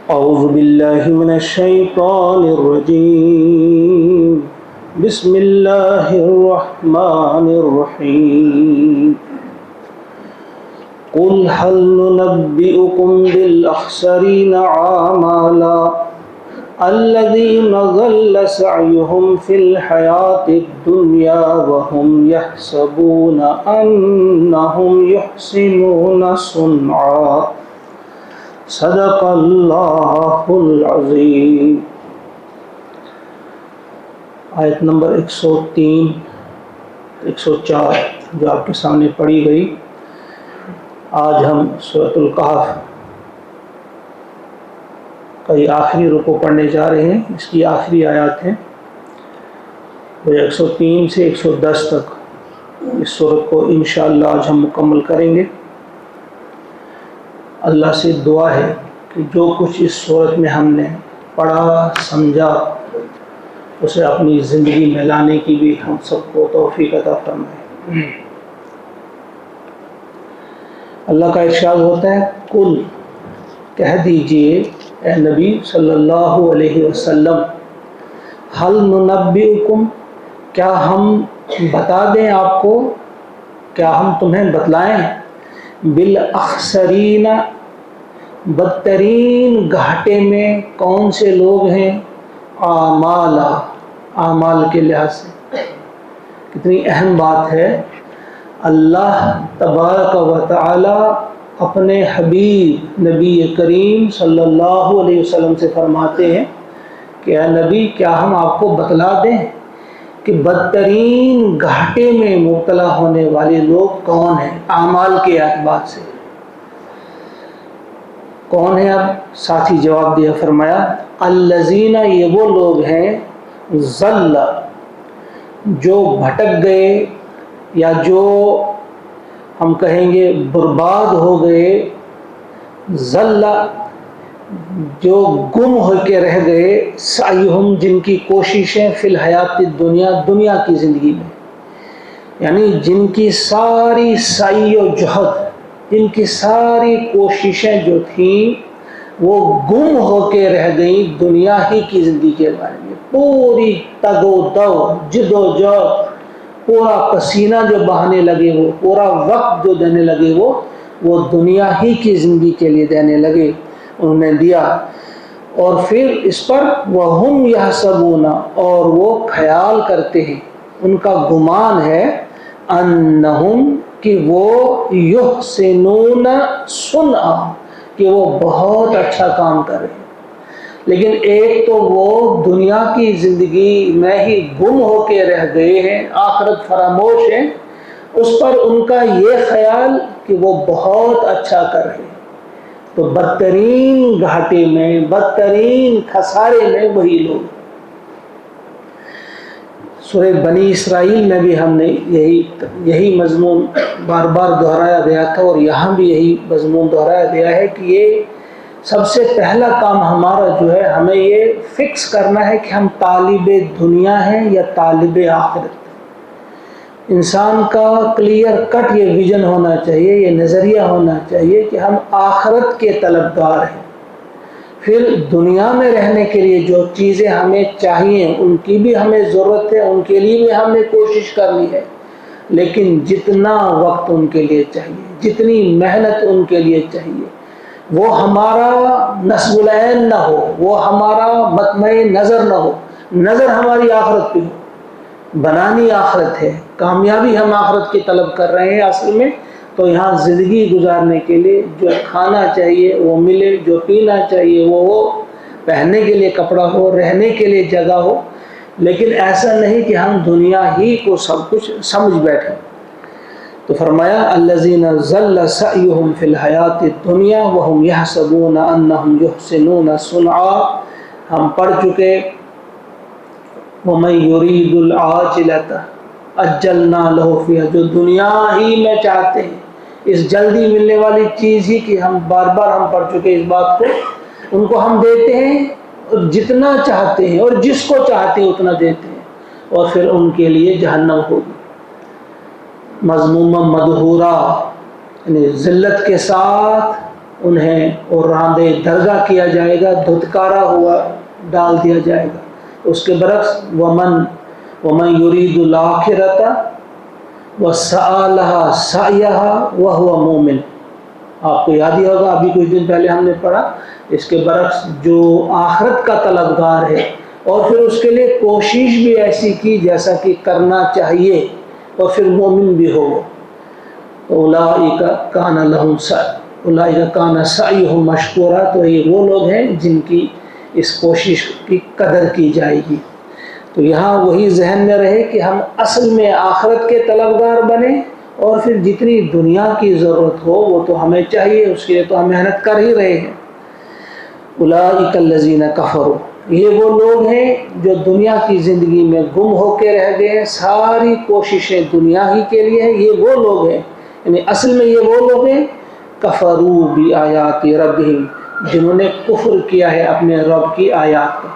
أعوذ بالله من الشيطان الرجيم بسم الله الرحمن الرحيم قل هل ننبئكم بالأخسرين أعمالا الذين ضل سعيهم في الحياة الدنيا وهم يحسبون أنهم يحسنون صنعا صدق اللہ العظیم۔ آیت نمبر 103 104 جو آپ کے سامنے پڑھی گئی۔ آج ہم سورۃ الکہف کا یہ آخری رکوع پڑھنے جا رہے ہیں، اس کی آخری آیات ہیں۔ 103 سے 110 تک اس سورت کو انشاءاللہ آج ہم مکمل کریں گے۔ اللہ سے دعا ہے کہ جو کچھ اس صورت میں ہم نے پڑھا سمجھا اسے اپنی زندگی میں لانے کی بھی ہم سب کو توفیق عطا فرمائے۔ اللہ کا ارشاد ہوتا ہے، قل کہہ دیجئے اے نبی صلی اللہ علیہ وسلم، ہل ننبئکم کیا ہم بتا دیں آپ کو، کیا ہم تمہیں بتلائیں، بالاخسرین بدترین گھاٹے میں کون سے لوگ ہیں، اعمال کے لحاظ سے۔ کتنی اہم بات ہے، اللہ تبارک و تعالی اپنے حبیب نبی کریم صلی اللہ علیہ وسلم سے فرماتے ہیں کہ اے نبی کیا ہم آپ کو بتلا دیں کہ بدترین گھاٹے میں مبتلا ہونے والے لوگ کون ہیں اعمال کے اعتبار سے۔ کون ہیں؟ اب ساتھی جواب دیا، فرمایا الذین، یہ وہ لوگ ہیں، ضل جو بھٹک گئے یا جو ہم کہیں گے برباد ہو گئے، ضل جو گم ہو کے رہ گئے، سعیہم جن کی کوششیں فی الحیات الدنیا دنیا کی زندگی میں، یعنی جن کی ساری سعی و جہد، جن کی ساری کوششیں جو تھیں وہ گم ہو کے رہ گئیں دنیا ہی کی زندگی کے بارے میں۔ پوری تگ و دو، جد و جہد، پورا پسینہ جو بہانے لگے، وہ پورا وقت جو دینے لگے، وہ دنیا ہی کی زندگی کے لیے دینے لگے، انہوں نے دیا۔ اور پھر اس پر وَهُمْ يَحْسَبُونَ، اور وہ خیال کرتے ہیں، ان کا گمان ہے، انہم کہ وہ یحسنون صنعا کہ وہ بہت اچھا کام کر رہے ہیں۔ لیکن ایک تو وہ دنیا کی زندگی میں ہی گم ہو کے رہ گئے ہیں، آخرت فراموش ہے، اس پر ان کا یہ خیال کہ وہ بہت اچھا کر رہے ہیں۔ تو بدترین گھاٹے میں، بدترین خسارے میں وہی لوگ۔ سورہ بنی اسرائیل میں بھی ہم نے یہی مضمون بار بار دہرایا گیا تھا، اور یہاں بھی یہی مضمون دہرایا گیا ہے کہ یہ سب سے پہلا کام ہمارا جو ہے، ہمیں یہ فکس کرنا ہے کہ ہم طالب دنیا ہیں یا طالب آخرت۔ انسان کا کلیئر کٹ یہ ویژن ہونا چاہیے، یہ نظریہ ہونا چاہیے کہ ہم آخرت کے طلبگار ہیں۔ پھر دنیا میں رہنے کے لیے جو چیزیں ہمیں چاہیے ان کی بھی ہمیں ضرورت ہے، ان کے لیے بھی ہمیں کوشش کرنی ہے، لیکن جتنا وقت ان کے لیے چاہیے، جتنی محنت ان کے لیے چاہیے، وہ ہمارا نصب العین نہ ہو، وہ ہمارا مطمع نظر نہ ہو، نظر ہماری آخرت پہ ہو۔ بنانی آخرت ہے، کامیابی ہم آخرت کی طلب کر رہے ہیں اصل میں، تو یہاں زندگی گزارنے کے لیے جو کھانا چاہیے وہ ملے، جو پینا چاہیے وہ ہو، پہننے کے لیے کپڑا ہو، رہنے کے لیے جگہ ہو، لیکن ایسا نہیں کہ ہم دنیا ہی کو سب کچھ سمجھ بیٹھیں۔ تو فرمایا الذین ضل سعیہم فی الحیات الدنیا وہم یحسبون انہم یحسنون صنعا، ہم پڑھ چکے ومن یرید العاجلۃ عجلنا لہ فیہا، جو دنیا ہی میں چاہتے ہیں، اس جلدی ملنے والی چیز ہی کی ہم بار بار ہم پڑھ چکے اس بات کو، ان کو ہم دیتے ہیں اور جتنا چاہتے ہیں اور جس کو چاہتے ہیں اتنا دیتے ہیں، اور پھر ان کے لیے جہنم ہوگی مذمومہ مدحورہ، یعنی ذلت کے ساتھ انہیں اور راندے درگاہ کیا جائے گا، دھتکارا ہوا ڈال دیا جائے گا۔ اس کے برعکس ومن یرید الآخرۃ وسعی لہا سعیہا وہو مومن، آپ کو یاد ہی ہوگا ابھی کچھ دن پہلے ہم نے پڑھا، اس کے برعکس جو آخرت کا طلبگار ہے اور پھر اس کے لیے کوشش بھی ایسی کی جیسا کہ کرنا چاہیے اور پھر مومن بھی ہو، اولئک کان سعیہم مشکورا، تو یہ وہ لوگ ہیں جن کی اس کوشش کی قدر کی جائے گی۔ تو یہاں وہی ذہن میں رہے کہ ہم اصل میں آخرت کے طلبگار بنیں، اور پھر جتنی دنیا کی ضرورت ہو وہ تو ہمیں چاہیے، اس کے لیے تو ہم محنت کر ہی رہے ہیں۔ اولئک الذین کفروا، یہ وہ لوگ ہیں جو دنیا کی زندگی میں گم ہو کے رہ گئے ہیں، ساری کوششیں دنیا ہی کے لیے ہیں، یہ وہ لوگ ہیں، یعنی اصل میں یہ وہ لوگ ہیں کفروا بآیات ربہم، جنہوں نے کفر کیا ہے اپنے رب کی آیات کا،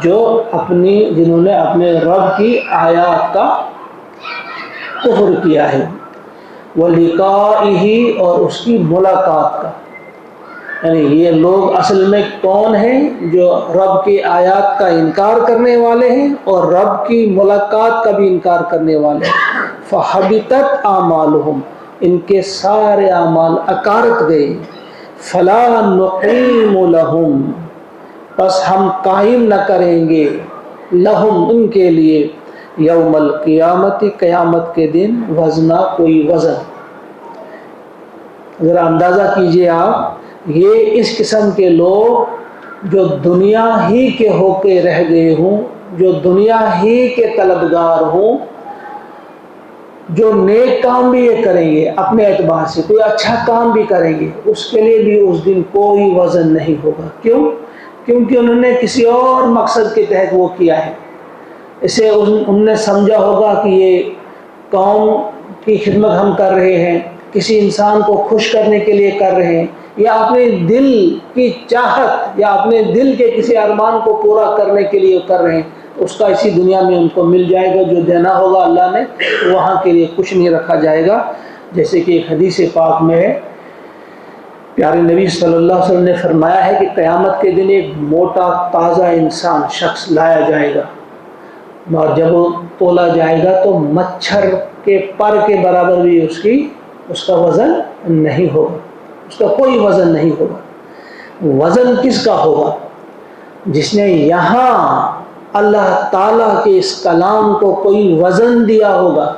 جنہوں نے اپنے رب کی آیات کا کفر کیا ہے، وَلِقَائِهِ، اور اس کی ملاقات کا۔ یعنی یہ لوگ اصل میں کون ہیں؟ جو رب کی آیات کا انکار کرنے والے ہیں اور رب کی ملاقات کا بھی انکار کرنے والے ہیں۔ فَحَبِطَتْ أَعْمَالُهُمْ، ان کے سارے اعمال اکارت گئے۔ فَلَا نُقِيمُ لَهُمْ، پس ہم قائم نہ کریں گے لہم ان کے لیے یوم القیامت، قیامت کے دن، وزنا، کوئی وزن۔ ذرا اندازہ کیجئے آپ، یہ اس قسم کے لوگ جو دنیا ہی کے ہو کے رہ گئے ہوں، جو دنیا ہی کے طلبگار ہوں، جو نیک کام بھی یہ کریں گے اپنے اعتبار سے، کوئی اچھا کام بھی کریں گے، اس کے لیے بھی اس دن کوئی وزن نہیں ہوگا۔ کیوں؟ کیونکہ انہوں نے کسی اور مقصد کے تحت وہ کیا ہے۔ اسے انہوں نے سمجھا ہوگا کہ یہ قوم کی خدمت ہم کر رہے ہیں، کسی انسان کو خوش کرنے کے لیے کر رہے ہیں، یا اپنے دل کی چاہت یا اپنے دل کے کسی ارمان کو پورا کرنے کے لیے کر رہے ہیں، اس کا اسی دنیا میں ان کو مل جائے گا، جو دینا ہوگا اللہ نے وہاں کے لیے کچھ نہیں رکھا جائے گا۔ جیسے کہ ایک حدیث پاک میں ہے، پیارے نبی صلی اللہ علیہ وسلم نے فرمایا ہے کہ قیامت کے دن ایک موٹا تازہ انسان شخص لایا جائے گا، اور جب وہ تولا جائے گا تو مچھر کے پر کے برابر بھی اس کا وزن نہیں ہوگا، اس کا کوئی وزن نہیں ہوگا۔ وزن کس کا ہوگا؟ جس نے یہاں اللہ تعالیٰ کے اس کلام کو کوئی وزن دیا ہوگا،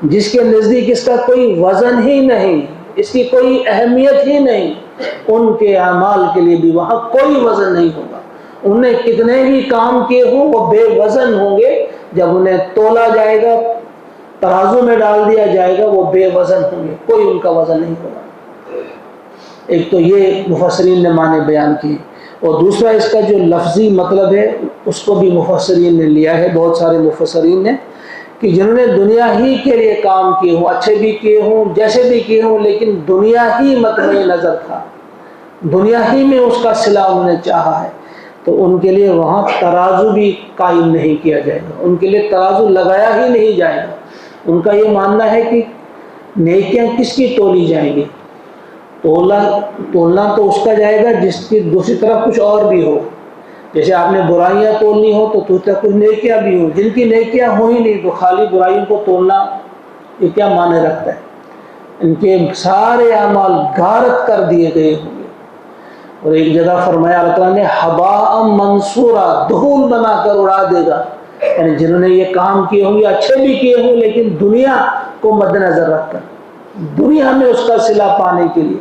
جس کے نزدیک اس کا کوئی وزن ہی نہیں، اس کی کوئی اہمیت ہی نہیں، ان کے اعمال کے لیے بھی وہاں کوئی وزن نہیں ہوگا۔ انہوں نے کتنے بھی کام کیے ہوں وہ بے وزن ہوں گے، جب انہیں تولا جائے گا، ترازو میں ڈال دیا جائے گا، وہ بے وزن ہوں گے، کوئی ان کا وزن نہیں ہوگا۔ ایک تو یہ مفسرین نے معنی بیان کیے، اور دوسرا اس کا جو لفظی مطلب ہے اس کو بھی مفسرین نے لیا ہے، بہت سارے مفسرین نے، کہ جنہوں نے دنیا ہی کے لیے کام کیے ہوں، اچھے بھی کیے ہوں، جیسے بھی کیے ہوں، لیکن دنیا ہی مطمع نظر تھا، دنیا ہی میں اس کا صلہ انہوں نے چاہا ہے، تو ان کے لیے وہاں ترازو بھی قائم نہیں کیا جائے گا، ان کے لیے ترازو لگایا ہی نہیں جائے گا۔ ان کا یہ ماننا ہے کہ نیکیاں کس کی تولی جائیں گی؟ تولنا تو اس کا جائے گا جس کی دوسری طرف کچھ اور بھی ہو۔ جیسے آپ نے برائیاں تولنی ہو تو دوسری طرف کچھ نیکیاں بھی ہوں، جن کی نیکیاں ہو ہی نہیں تو خالی برائیوں کو تولنا یہ کیا معنی رکھتا ہے؟ ان کے سارے اعمال غارت کر دیے گئے ہوں گے۔ اور ایک جگہ فرمایا اللہ تعالیٰ نے حباء منصورا، دھول بنا کر اڑا دے گا، یعنی جنہوں نے یہ کام کیے ہوں گے، اچھے بھی کیے ہوں لیکن دنیا کو مد نظر رکھ کر، دنیا میں اس کا صلہ پانے کے لیے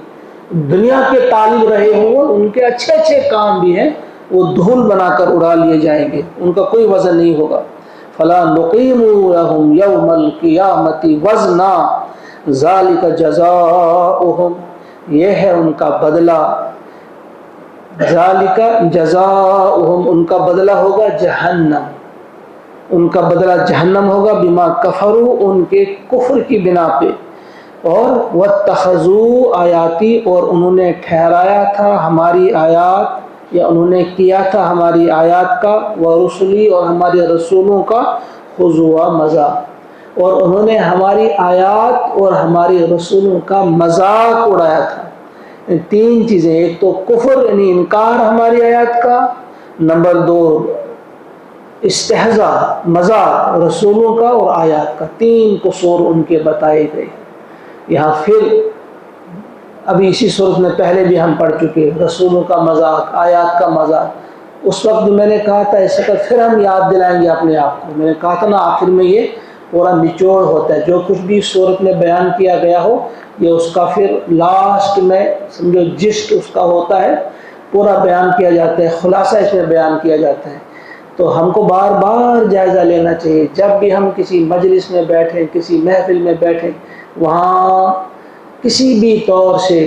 دنیا کے طالب رہے ہوں، ان کے اچھے اچھے کام بھی ہیں، وہ دھول بنا کر اڑا لیے جائیں گے، ان کا کوئی وزن نہیں ہوگا۔ فلا نقیم لهم یوم القیامت وزنا ذالک جزاؤہم، یہ ہے ان کا بدلہ، ذالک جزاؤہم، ان کا بدلہ ہوگا جہنم، ان کا بدلہ جہنم ہوگا، بما کفروا، ان کے کفر کی بنا پہ، اور واتخذوا آیاتی، اور انہوں نے ٹھہرایا تھا ہماری آیات، یا انہوں نے کیا تھا ہماری آیات کا، ورسلی، اور ہمارے رسولوں کا، خضوا، مذاق، اور انہوں نے ہماری آیات اور ہمارے رسولوں کا مذاق اڑایا تھا، تین چیزیں، ایک تو کفر یعنی انکار ہماری آیات کا، نمبر دو استہزاء مذاق رسولوں کا اور آیات کا، تین قصور ان کے بتائے گئے۔ یہاں پھر ابھی اسی صورت میں پہلے بھی ہم پڑھ چکے، رسولوں کا مذاق، آیات کا مذاق۔ اس وقت میں نے کہا تھا اس وقت پھر ہم یاد دلائیں گے اپنے آپ کو، میں نے کہا تھا نا آخر میں یہ پورا نچوڑ ہوتا ہے، جو کچھ بھی صورت میں بیان کیا گیا ہو یہ اس کا پھر لاسٹ میں سمجھو جسٹ اس کا ہوتا ہے، پورا بیان کیا جاتا ہے، خلاصہ اس میں بیان کیا جاتا ہے۔ تو ہم کو بار بار جائزہ لینا چاہیے، جب بھی ہم کسی مجلس میں بیٹھیں، کسی محفل میں بیٹھیں، وہاں کسی بھی طور سے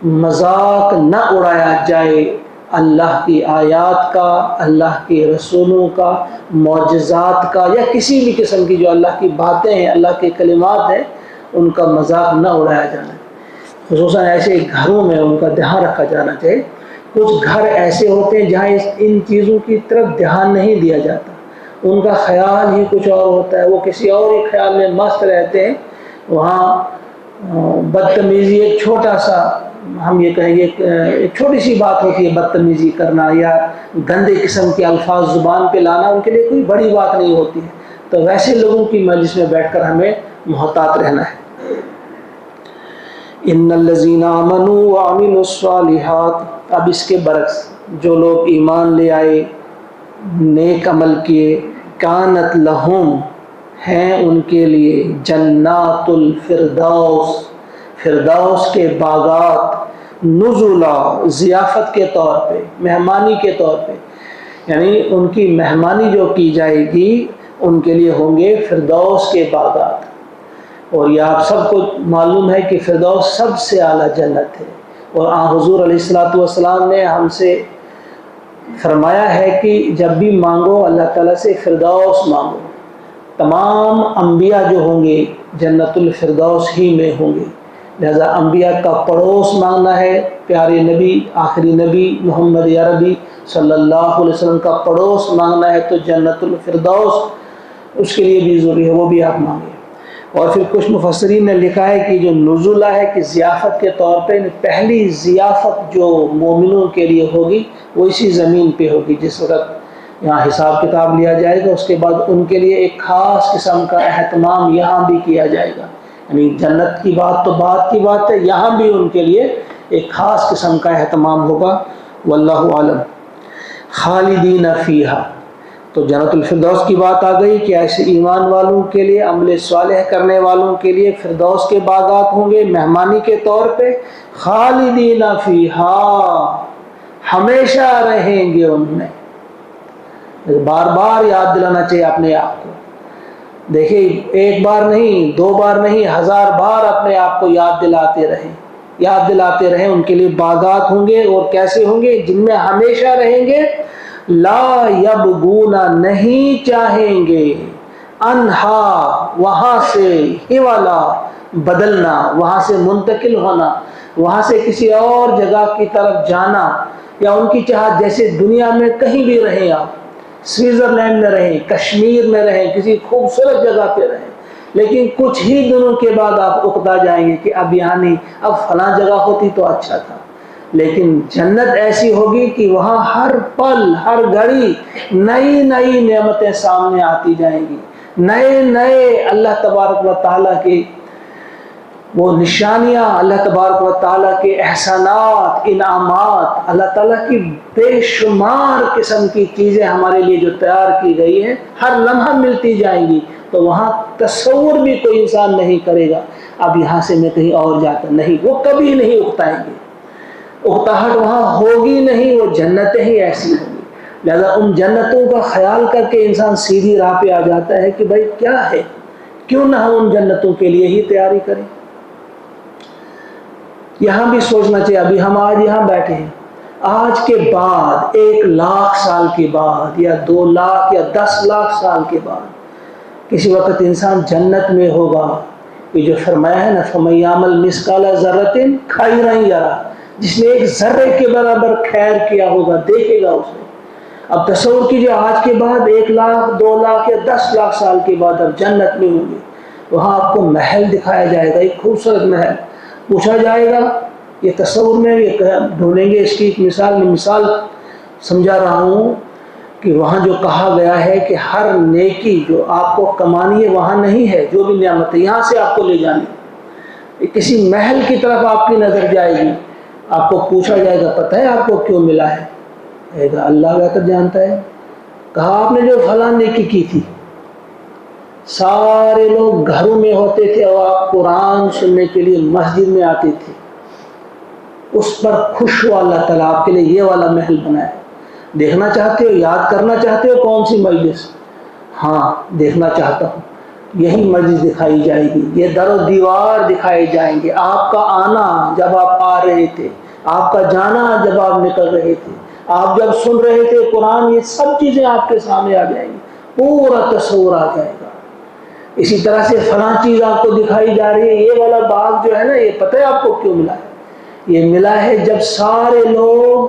مذاق نہ اڑایا جائے اللہ کی آیات کا، اللہ کے رسولوں کا، معجزات کا، یا کسی بھی قسم کی جو اللہ کی باتیں ہیں، اللہ کے کلمات ہیں، ان کا مذاق نہ اڑایا جانا، خصوصاً ایسے گھروں میں ان کا دھیان رکھا جانا چاہیے۔ کچھ گھر ایسے ہوتے ہیں جہاں ان چیزوں کی طرف دھیان نہیں دیا جاتا، ان کا خیال ہی کچھ اور ہوتا ہے، وہ کسی اور ہی خیال میں مست رہتے ہیں۔ وہاں بدتمیزی ایک چھوٹا سا، ہم یہ کہیں گے ایک چھوٹی سی بات ہوتی ہے، بدتمیزی کرنا یا گندے قسم کے الفاظ زبان پہ لانا ان کے لیے کوئی بڑی بات نہیں ہوتی ہے۔ تو ویسے لوگوں کی مجلس میں بیٹھ کر ہمیں محتاط رہنا ہے۔ ان الذین آمنوا وعملوا الصالحات، اب اس کے برعکس جو لوگ ایمان لے آئے، نیک عمل کیے، کانت لہم ہیں ان کے لیے جنات الفردوس، فردوس کے باغات، نزلا ضیافت کے طور پہ، مہمانی کے طور پہ، یعنی ان کی مہمانی جو کی جائے گی ان کے لیے ہوں گے فردوس کے باغات۔ اور یہ آپ سب کو معلوم ہے کہ فردوس سب سے اعلیٰ جنت ہے، اور حضور علیہ الصلوۃ والسلام نے ہم سے فرمایا ہے کہ جب بھی مانگو اللہ تعالیٰ سے فردوس مانگو۔ تمام انبیاء جو ہوں گے جنت الفردوس ہی میں ہوں گے، لہذا انبیاء کا پڑوس مانگنا ہے، پیارے نبی آخری نبی محمد عربی صلی اللہ علیہ وسلم کا پڑوس مانگنا ہے تو جنت الفردوس اس کے لیے بھی ضروری ہے، وہ بھی آپ مانگیں۔ اور پھر کچھ مفسرین نے لکھا ہے کہ جو نزولہ ہے کہ ضیافت کے طور پہ پہلی ضیافت جو مومنوں کے لیے ہوگی وہ اسی زمین پہ ہوگی، جس وقت یہاں حساب کتاب لیا جائے گا، اس کے بعد ان کے لیے ایک خاص قسم کا اہتمام یہاں بھی کیا جائے گا۔ یعنی جنت کی بات تو بات کی بات ہے، یہاں بھی ان کے لیے ایک خاص قسم کا اہتمام ہوگا، واللہ عالم۔ خالدین فیہا، تو جنت الفردوس کی بات آ گئی کہ ایسے ایمان والوں کے لیے، عمل صالح کرنے والوں کے لیے فردوس کے باغات ہوں گے مہمانی کے طور پہ، خالدین فیہا، ہمیشہ رہیں گے ان میں۔ بار بار یاد دلانا چاہیے اپنے آپ کو، دیکھیں ایک بار نہیں، دو بار نہیں، 1000 بار اپنے آپ کو یاد دلاتے رہیں ان کے لیے باغات ہوں گے، اور کیسے ہوں گے؟ جن میں ہمیشہ رہیں گے، لا یبغون، نہیں چاہیں گے، انہا، وہاں سے، ہی والا بدلنا، وہاں سے منتقل ہونا، وہاں سے کسی اور جگہ کی طرف جانا، یا ان کی چاہت جیسے دنیا میں کہیں بھی رہیں، آپ سوئٹزرلینڈ میں رہیں، کشمیر میں رہیں، کسی خوبصورت جگہ پہ رہیں، لیکن کچھ ہی دنوں کے بعد آپ اکتا جائیں گے کہ اب یہاں نہیں، اب فلاں جگہ ہوتی تو اچھا تھا۔ لیکن جنت ایسی ہوگی کہ وہاں ہر پل، ہر گھڑی نئی نئی نعمتیں سامنے آتی جائیں گی، نئے نئے اللہ تبارک و تعالیٰ کے وہ نشانیاں، اللہ تبارک و تعالیٰ کے احسانات، انعامات، اللہ تعالیٰ کی بے شمار قسم کی چیزیں ہمارے لیے جو تیار کی گئی ہیں ہر لمحہ ملتی جائیں گی، تو وہاں تصور بھی کوئی انسان نہیں کرے گا اب یہاں سے میں کہیں اور جاتا نہیں، وہ کبھی نہیں اکتائیں گے، اکتاہٹ وہاں ہوگی نہیں، وہ جنتیں ہی ایسی ہوں گی۔ لہذا ان جنتوں کا خیال کر کے انسان سیدھی راہ پہ آ جاتا ہے کہ بھائی کیا ہے، کیوں نہ ہم ان جنتوں کے لیے ہی تیاری کریں۔ یہاں بھی سوچنا چاہیے، ابھی ہم آج یہاں بیٹھے ہیں، آج کے بعد 1,00,000 سال کے بعد یا 2 لاکھ یا 10 لاکھ سال کے بعد کسی وقت انسان جنت میں ہوگا، یہ جو فرمایا ہے نا فَمَن يَعْمَلْ مِثْقَالَ ذَرَّةٍ خَيْرًا يَرَهُ، جس نے ایک ذرے کے برابر خیر کیا ہوگا دیکھے گا اسے۔ اب تصور کیجئے آج کے بعد 1,00,000 2 لاکھ یا 10 لاکھ سال کے بعد اب جنت میں ہوں گے، وہاں آپ کو محل دکھایا جائے گا، ایک خوبصورت محل، پوچھا جائے گا یہ تصور میں یہ ڈھونڈیں گے اس کی ایک مثال سمجھا رہا ہوں کہ وہاں جو کہا گیا ہے کہ ہر نیکی جو آپ کو کمانی ہے وہاں نہیں ہے، جو بھی نعمت ہے یہاں سے آپ کو لے جانی ہے۔ کسی محل کی طرف آپ کی نظر جائے گی، آپ کو پوچھا جائے گا پتہ ہے آپ کو کیوں ملا ہے؟ کہے گا اللہ بہتر جانتا ہے۔ کہا آپ نے جو فلاں نیکی کی تھی، سارے لوگ گھروں میں ہوتے تھے اور آپ قرآن سننے کے لیے مسجد میں آتے تھے، اس پر خوش ہوا اللہ تعالیٰ، آپ کے لیے یہ والا محل بنایا۔ دیکھنا چاہتے ہو، یاد کرنا چاہتے ہو کون سی مجلس؟ ہاں دیکھنا چاہتا ہوں۔ یہی مجلس دکھائی جائے گی، یہ در و دیوار دکھائے جائیں گے، آپ کا آنا جب آپ آ رہے تھے، آپ کا جانا جب آپ نکل رہے تھے، آپ جب سن رہے تھے قرآن، یہ سب چیزیں آپ کے سامنے آ جائیں گی، پورا تصور آ جائے گا۔ اسی طرح سے فلاں چیز آپ کو دکھائی جا رہی ہے، یہ والا باغ جو ہے نا، یہ پتہ ہے آپ کو کیوں ملا ہے؟ یہ ملا ہے جب سارے لوگ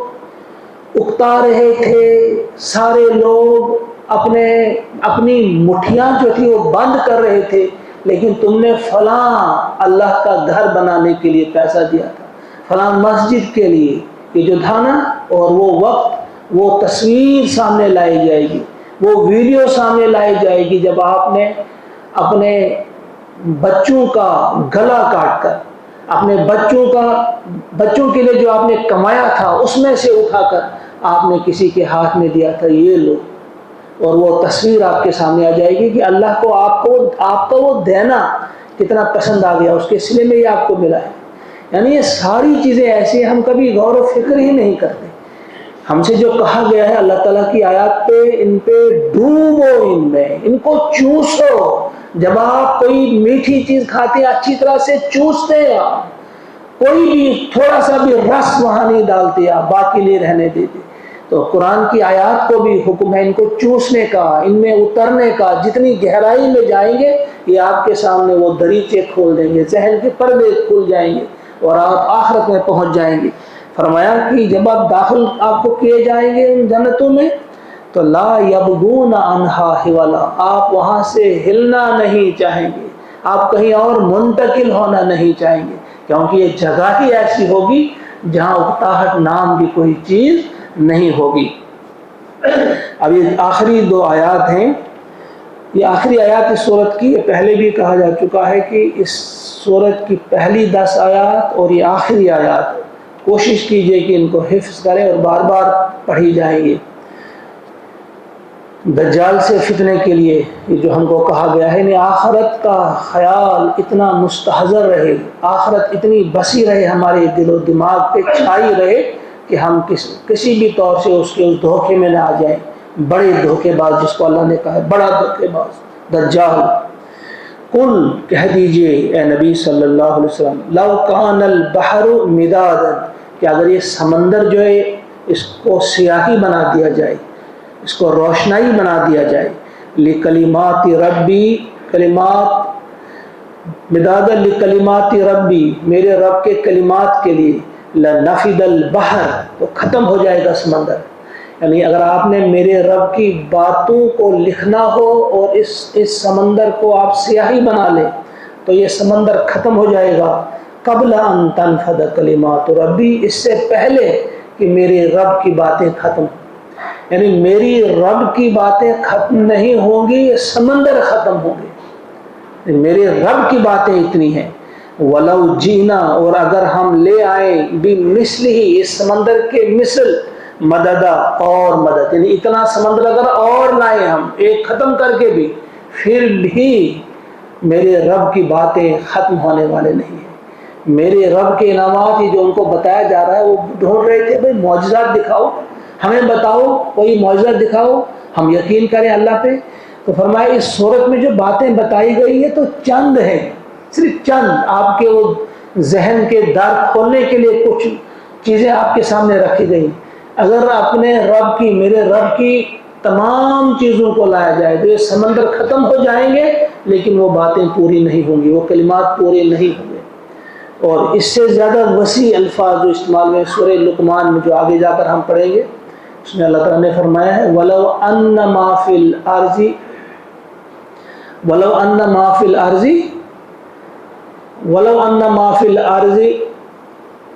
اکتا رہے تھے، سارے لوگ اپنی مٹھیاں جو تھی وہ بند کر رہے تھے، لیکن تم نے فلاں اللہ کا گھر بنانے کے لیے پیسہ دیا تھا، فلاں مسجد کے لیے، یہ جو تھا نا، اور وہ وقت، وہ تصویر سامنے لائی جائے گی، وہ ویڈیو سامنے لائی جائے گی جب آپ نے اپنے بچوں کا گلا کاٹ کر، اپنے بچوں کے لیے جو آپ نے کمایا تھا اس میں سے اٹھا کر آپ نے کسی کے ہاتھ میں دیا تھا، یہ لو، اور وہ تصویر آپ کے سامنے آ جائے گی کہ اللہ کو آپ کا وہ دینا کتنا پسند آ گیا، اس کے سلے میں یہ آپ کو ملا ہے۔ یعنی یہ ساری چیزیں ایسی ہیں، ہم کبھی غور و فکر ہی نہیں کرتے۔ ہم سے جو کہا گیا ہے اللہ تعالیٰ کی آیات پہ، ان پہ ڈوبو، ان میں ان کو چوسو۔ جب آپ کوئی میٹھی چیز کھاتے ہیں اچھی طرح سے چوستے ہیں، آپ کوئی بھی تھوڑا سا بھی رس وہاں نہیں ڈالتے، آپ باقی لیے رہنے دیتے۔ تو قرآن کی آیات کو بھی حکم ہے ان کو چوسنے کا، ان میں اترنے کا، جتنی گہرائی میں جائیں گے یہ آپ کے سامنے وہ دریچے کھول دیں گے، ذہن کے پردے کھل جائیں گے اور آپ آخرت میں پہنچ جائیں گے۔ فرمایا کہ جب آپ داخل آپ کو کیے جائیں گے ان جنتوں میں تو لا یبغون عنہا حولا، آپ وہاں سے ہلنا نہیں چاہیں گے، آپ کہیں اور منتقل ہونا نہیں چاہیں گے، کیونکہ یہ جگہ ہی ایسی ہوگی جہاں اکتاہٹ نام کی کوئی چیز نہیں ہوگی۔ اب یہ آخری دو آیات ہیں، یہ آخری آیات اس سورت کی، پہلے بھی کہا جا چکا ہے کہ اس سورت کی پہلی 10 آیات اور یہ آخری آیات کوشش کیجئے کہ ان کو حفظ کریں اور بار بار پڑھی جائیں گے۔ دجال سے فتنے کے لیے یہ جو ہم کو کہا گیا ہے، آخرت کا خیال اتنا مستحضر رہے، آخرت اتنی بسی رہے ہمارے دل و دماغ پہ چھائی رہے کہ ہم کسی بھی طور سے اس دھوکے میں نہ آ جائیں۔ بڑے دھوکے باز جس کو اللہ نے کہا ہے، بڑا دھوکے باز دجال۔ قل کہہ دیجئے اے نبی صلی اللہ علیہ وسلم، لو کان البحر مدادا، کہ اگر یہ سمندر جو ہے اس کو سیاہی بنا دیا جائے، اس کو روشنائی بنا دیا جائے، لکلمات ربی، کلمات مدادا لکلمات ربی، میرے رب کے کلمات کے لیے، لنفد البحر، تو ختم ہو جائے گا سمندر۔ یعنی اگر آپ نے میرے رب کی باتوں کو لکھنا ہو اور اس سمندر کو آپ سیاہی بنا لیں تو یہ سمندر ختم ہو جائے گا، قبل ان تنفد کلمات ربی، اس سے پہلے کہ میرے رب کی باتیں ختم ہوں۔ یعنی میری رب کی باتیں ختم نہیں ہوں گی، یہ سمندر ختم ہوں گے۔ میرے رب کی باتیں اتنی ہیں۔ وَلَوْ جِئْنَا، اور اگر ہم لے آئیں، بِمِثْلِهِ، اس سمندر کے مثل، مددا، اور مدد، یعنی اتنا سمندر اگر اور لائیں ہم ایک ختم کر کے بھی، پھر بھی میرے رب کی باتیں ختم ہونے والے نہیں ہیں۔ میرے رب کے انعامات جو ان کو بتایا جا رہا ہے، وہ ڈھونڈ رہے تھے، بھئی معجزات دکھاؤ، ہمیں بتاؤ کوئی معجزہ دکھاؤ، ہم یقین کریں اللہ پہ۔ تو فرمایا اس صورت میں جو باتیں بتائی گئی ہے تو چند ہیں، صرف چند، آپ کے وہ ذہن کے در کھولنے کے لیے کچھ چیزیں آپ کے سامنے رکھی گئی۔ اگر اپنے رب کی، میرے رب کی تمام چیزوں کو لایا جائے تو یہ سمندر ختم ہو جائیں گے، لیکن وہ باتیں پوری نہیں ہوں گی، وہ کلمات پورے نہیں ہوں گے۔ اور اس سے زیادہ وسیع الفاظ جو استعمال میں سورہ لقمان میں جو آگے جا کر ہم پڑھیں گے، اس میں اللہ تعالیٰ نے فرمایا ہے وَلَوْ أَنَّ مَا فِي الْأَرْضِ وَلَوْ أَنَّ مَا فِي الْأَرْضِ وَلَوْ أَنَّ مَا فِي الْأَرْضِ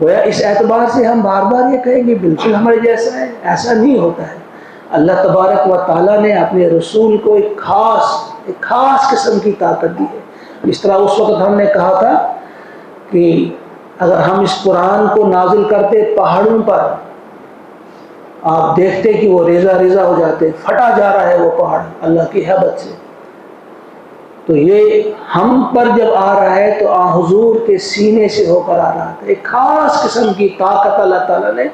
گویا اس اعتبار سے ہم بار بار یہ کہیں گے بالکل ہمارے جیسا ہے، ایسا نہیں ہوتا ہے۔ اللہ تبارک و تعالیٰ نے اپنے رسول کو ایک خاص قسم کی طاقت دی ہے۔ اس طرح اس وقت ہم نے کہا تھا کہ اگر ہم اس قرآن کو نازل کرتے پہاڑوں پر، آپ دیکھتے کہ وہ ریزہ ریزہ ہو جاتے، پھٹا جا رہا ہے وہ پہاڑ اللہ کی ہیبت سے، تو یہ ہم پر جب آ رہا ہے تو حضور کے سینے سے ہو کر آ رہا تھا۔ ایک خاص قسم کی طاقت اللہ تعالیٰ نے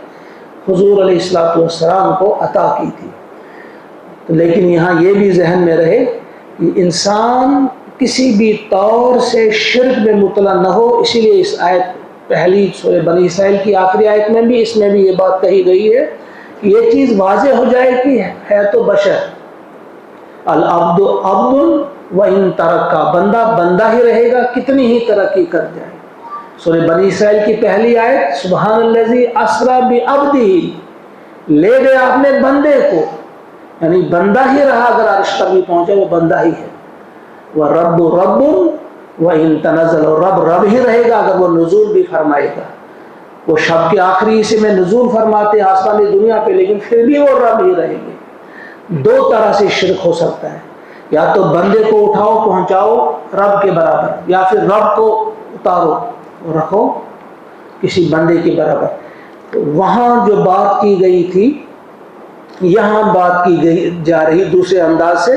حضور علیہ السلام کو عطا کی تھی۔ لیکن یہاں یہ بھی ذہن میں رہے کہ انسان کسی بھی طور سے شرک میں مبتلا نہ ہو، اسی لیے اس آیت پہلی سورہ بنی اسرائیل کی آخری آیت میں بھی اس میں بھی یہ بات کہی گئی ہے کہ یہ چیز واضح ہو جائے کہ ہے تو بشر، العبد عبد و ان ترکا، بندہ بندہ ہی رہے گا کتنی ہی ترقی کر جائے۔ سورہ بنی اسرائیل کی پہلی آیت سبحان الذی اسریٰ بعبدہ، لے گیا اپنے بندے کو، یعنی بندہ ہی رہا، اگر عرش پر بھی پہنچا وہ بندہ ہی ہے۔ وہ رب و ان تنزل، اور رب ہی رہے گا اگر وہ نزول بھی فرمائے گا۔ وہ شب کے آخری حصے میں نزول فرماتے ہیں آسمانی دنیا پہ، لیکن پھر بھی وہ رب ہی رہیں گے۔ دو طرح سے شرک ہو سکتا ہے، یا تو بندے کو اٹھاؤ پہنچاؤ رب کے برابر، یا پھر رب کو اتارو رکھو کسی بندے کے برابر۔ وہاں جو بات کی گئی تھی یہاں بات کی گئی جا رہی دوسرے انداز سے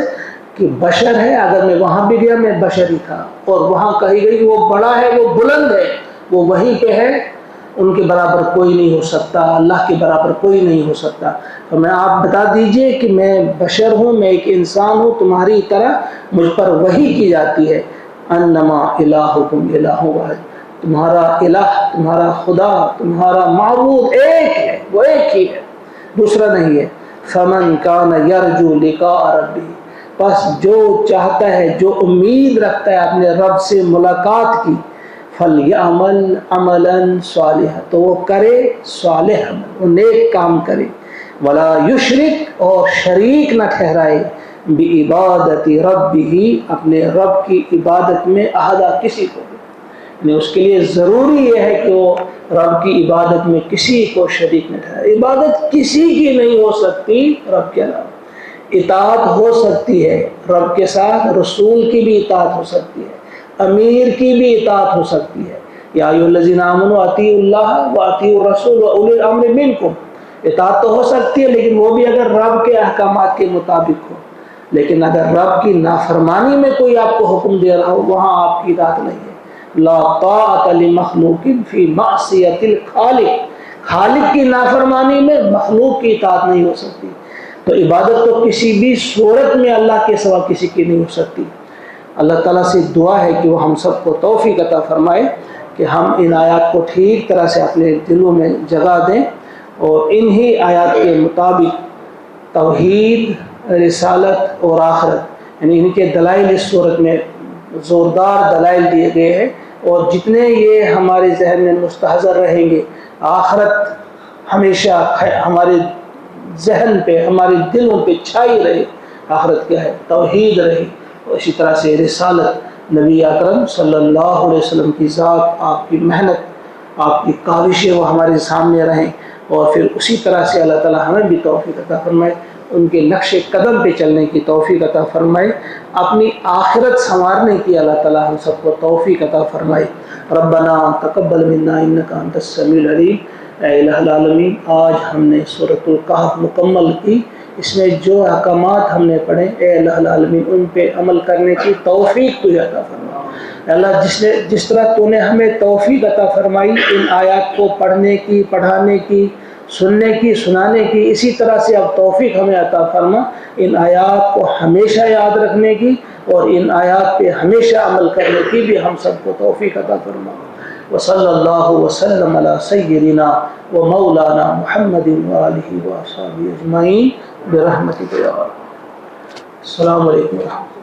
کہ بشر ہے، اگر میں وہاں بھی گیا میں بشر ہی تھا، اور وہاں کہی گئی کہ وہ بڑا ہے، وہ بلند ہے، وہ وہیں پہ ہے، ان کے برابر کوئی نہیں ہو سکتا، اللہ کے برابر کوئی نہیں ہو سکتا۔ تو میں آپ بتا دیجئے کہ میں بشر ہوں، میں ایک انسان ہوں، تمہاری طرح مجھ پر وحی کی جاتی ہے، انما الہکم الہ واحد، تمہارا الہ، تمہارا خدا، تمہارا معبود ایک ہے، وہ ایک ہی ہے، دوسرا نہیں ہے۔ فمن کان یرجو لقاء ربہ، بس جو چاہتا ہے، جو امید رکھتا ہے اپنے رب سے ملاقات کی، فلیعمل عملا صالحا، تو وہ کرے صالح عمل، وہ نیک کام کرے، ولا یشرک، اور شریک نہ ٹھہرائے، بعبادت ربہ، اپنے رب کی عبادت میں احدہ کسی کو بھی، یعنی اس کے لیے ضروری یہ ہے کہ وہ رب کی عبادت میں کسی کو شریک نہ ٹھہرائے۔ عبادت کسی کی نہیں ہو سکتی رب کے علاوہ، اطاعت ہو سکتی ہے رب کے ساتھ، رسول کی بھی اطاعت ہو سکتی ہے، امیر کی بھی اطاعت ہو سکتی ہے، یا ایھا الذین آمنوا اطیعوا اللہ واطیعوا الرسول واولی الامر منکم، اطاعت تو ہو سکتی ہے لیکن وہ بھی اگر رب کے احکامات کے مطابق ہو۔ لیکن اگر رب کی نافرمانی میں کوئی آپ کو حکم دے رہا ہو، وہاں آپ کی اطاعت نہیں ہے۔ لا طاعت لمخلوق فی معصیۃ الخالق، خالق کی نافرمانی میں مخلوق کی اطاعت نہیں ہو سکتی۔ تو عبادت تو کسی بھی صورت میں اللہ کے سوا کسی کی نہیں ہو سکتی۔ اللہ تعالیٰ سے دعا ہے کہ وہ ہم سب کو توفیق عطا فرمائے کہ ہم ان آیات کو ٹھیک طرح سے اپنے دلوں میں جگہ دیں، اور انہی آیات کے مطابق توحید، رسالت اور آخرت، یعنی ان کے دلائل اس صورت میں زوردار دلائل دیے گئے ہیں، اور جتنے یہ ہمارے ذہن میں مستحضر رہیں گے، آخرت ہمیشہ ہمارے ذہن پہ، ہمارے دلوں پہ چھائی رہے، آخرت کیا ہے، توحید رہے، اور اسی طرح سے رسالت، نبی اکرم صلی اللہ علیہ وسلم کی ذات، آپ کی محنت، آپ کی کاوشیں وہ ہمارے سامنے رہیں، اور پھر اسی طرح سے اللہ تعالیٰ ہمیں بھی توفیق عطا فرمائے، ان کے نقش قدم پہ چلنے کی توفیق عطا فرمائے، اپنی آخرت سنوارنے کی اللہ تعالیٰ ہم سب کو توفیق عطا فرمائے۔ ربنا تقبل منا انک انت السمیع العلیم۔ اے الہ العالمین، آج ہم نے سورۃ الکہف مکمل کی، اس میں جو احکامات ہم نے پڑھے، اے الہ العالمین ان پہ عمل کرنے کی توفیق تجھے عطا فرما۔ اے اللہ، جس طرح تو نے ہمیں توفیق عطا فرمائی ان آیات کو پڑھنے کی، پڑھانے کی، سننے کی، سنانے کی، اسی طرح سے اب توفیق ہمیں عطا فرما ان آیات کو ہمیشہ یاد رکھنے کی، اور ان آیات پہ ہمیشہ عمل کرنے کی بھی ہم سب کو توفیق عطا فرما۔ وصلی اللہ وسلم علی سیدنا و مولانا محمد وآلہ وصحبہ اجمعین برحمتک یا رب۔ السلام علیکم ورحمۃ اللہ۔